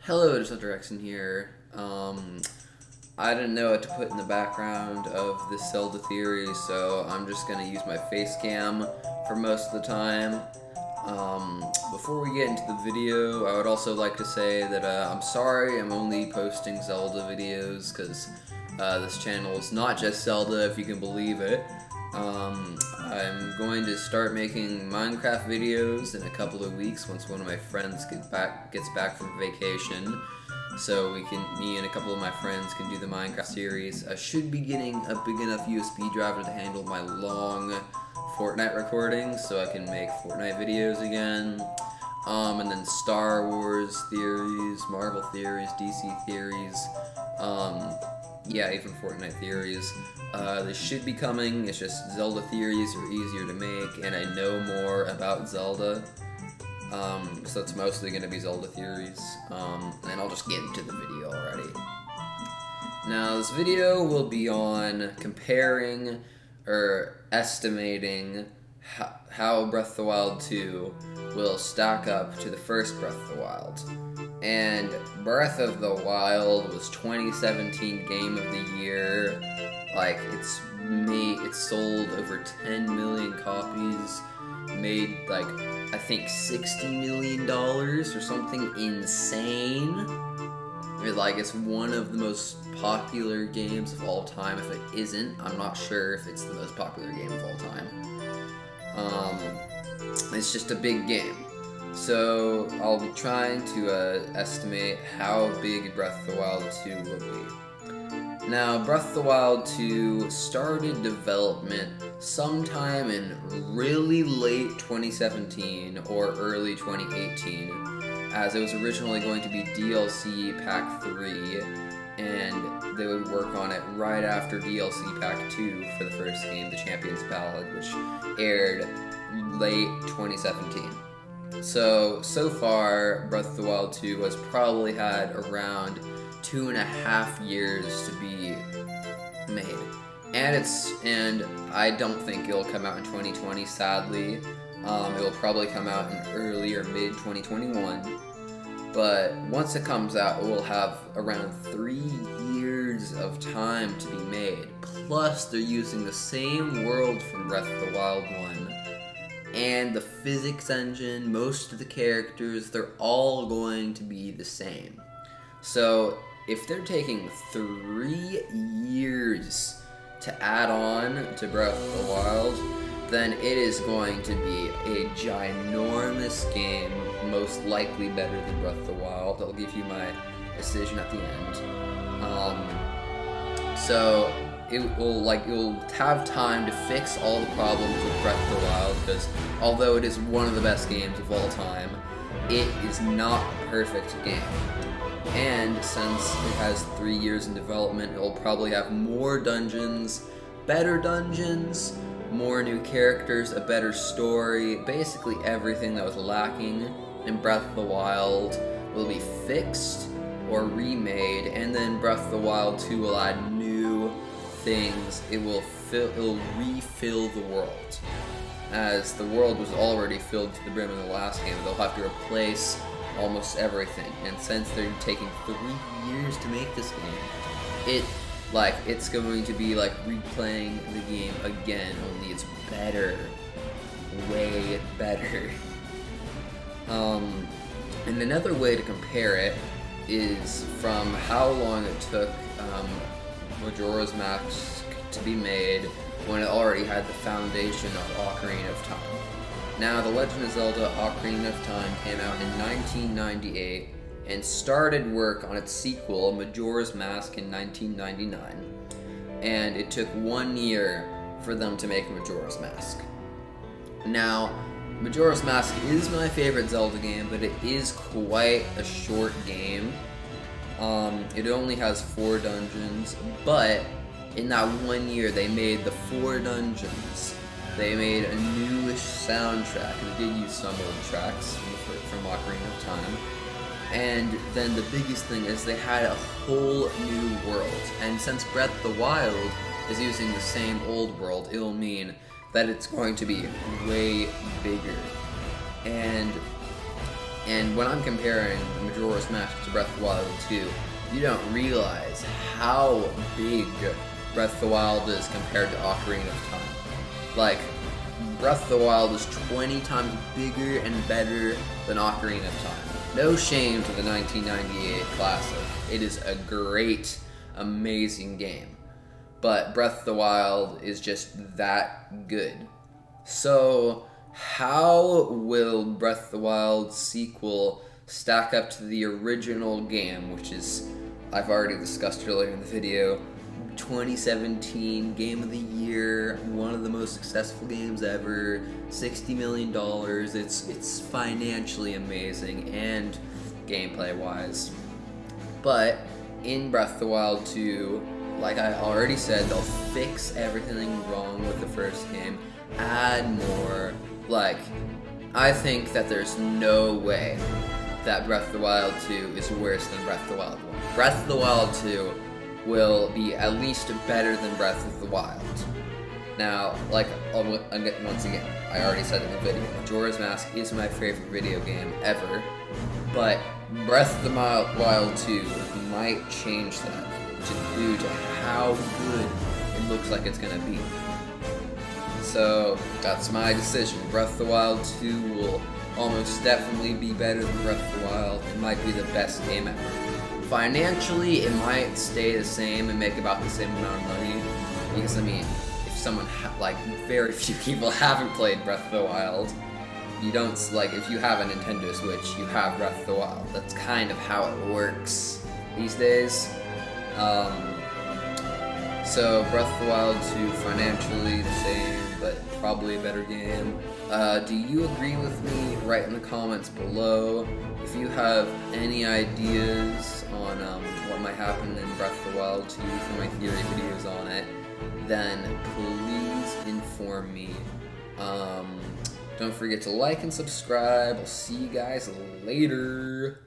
Hello, it's HunterHexin here. I didn't know what to put in the background of this Zelda theory, so I'm just gonna use my face cam for most of the time. Before we get into the video, I would also like to say that I'm sorry I'm only posting Zelda videos, because this channel is not just Zelda, if you can believe it. I'm going to start making Minecraft videos in a couple of weeks once one of my friends gets back from vacation. So me and a couple of my friends can do the Minecraft series. I should be getting a big enough USB drive to handle my long Fortnite recordings so I can make Fortnite videos again. And then Star Wars theories, Marvel theories, DC theories, yeah, even Fortnite theories. They should be coming. It's just Zelda theories are easier to make, and I know more about Zelda. So it's mostly going to be Zelda theories. And I'll just get into the video already. Now, this video will be on comparing or estimating how Breath of the Wild 2 will stack up to the first Breath of the Wild. And Breath of the Wild was 2017 Game of the Year. Like, it's sold over 10 million copies, made like, I think $60 million or something insane. It's one of the most popular games of all time. If it isn't, I'm not sure if it's the most popular game of all time. It's just a big game. So I'll be trying to estimate how big Breath of the Wild 2 will be. Now, Breath of the Wild 2 started development sometime in really late 2017 or early 2018, as it was originally going to be DLC Pack 3, and they would work on it right after DLC Pack 2 for the first game, The Champion's Ballad, which aired late 2017. So far, Breath of the Wild 2 has probably had around 2.5 years to be made. And I don't think it'll come out in 2020, sadly. It will probably come out in early or mid 2021. But once it comes out, it will have around 3 years of time to be made. Plus, they're using the same world from Breath of the Wild 1. And the physics engine, most of the characters, they're all going to be the same. So, if they're taking 3 years to add on to Breath of the Wild, then it is going to be a ginormous game, most likely better than Breath of the Wild. I'll give you my decision at the end. So it will have time to fix all the problems with Breath of the Wild, because although it is one of the best games of all time, it is not a perfect game. And since it has 3 years in development, it will probably have more dungeons, better dungeons, more new characters, a better story. Basically everything that was lacking in Breath of the Wild will be fixed or remade, and then Breath of the Wild 2 will add new things. It will refill the world, as the world was already filled to the brim in the last game. They'll have to replace almost everything, and since they're taking 3 years to make this game, it's going to be like replaying the game again, only it's better, way better. And another way to compare it is from how long it took Majora's Mask to be made when it already had the foundation of Ocarina of Time. Now, The Legend of Zelda Ocarina of Time came out in 1998 and started work on its sequel, Majora's Mask, in 1999. And it took 1 year for them to make Majora's Mask. Now, Majora's Mask is my favorite Zelda game, but it is quite a short game. It only has 4 dungeons, but in that 1 year they made the 4 dungeons. They made a newish soundtrack, and they did use some old tracks from Ocarina of Time. And then the biggest thing is they had a whole new world. And since Breath of the Wild is using the same old world, it'll mean that it's going to be way bigger. And And when I'm comparing Majora's Mask to Breath of the Wild 2, you don't realize how big Breath of the Wild is compared to Ocarina of Time. Like, Breath of the Wild is 20 times bigger and better than Ocarina of Time. No shame to the 1998 classic. It is a great, amazing game. But Breath of the Wild is just that good. So, how will Breath of the Wild sequel stack up to the original game, which is, I've already discussed earlier in the video, 2017 Game of the Year, one of the most successful games ever, $60 million, it's financially amazing and gameplay-wise. But in Breath of the Wild 2, like I already said, they'll fix everything wrong with the first game, add more. Like, I think that there's no way that Breath of the Wild 2 is worse than Breath of the Wild 1. Breath of the Wild 2 will be at least better than Breath of the Wild. Now, like, once again, I already said in the video, Majora's Mask is my favorite video game ever, but Breath of the Wild 2 might change that due to how good it looks like it's gonna be. So, that's my decision. Breath of the Wild 2 will almost definitely be better than Breath of the Wild. It might be the best game ever. Financially, it might stay the same and make about the same amount of money, because, I mean, if someone, very few people haven't played Breath of the Wild, you don't, if you have a Nintendo Switch, you have Breath of the Wild. That's kind of how it works these days. So, Breath of the Wild 2, financially the same, but probably a better game. Do you agree with me? Write in the comments below. If you have any ideas on what might happen in Breath of the Wild 2 for my theory videos on it, then please inform me. Don't forget to like and subscribe. I'll see you guys later.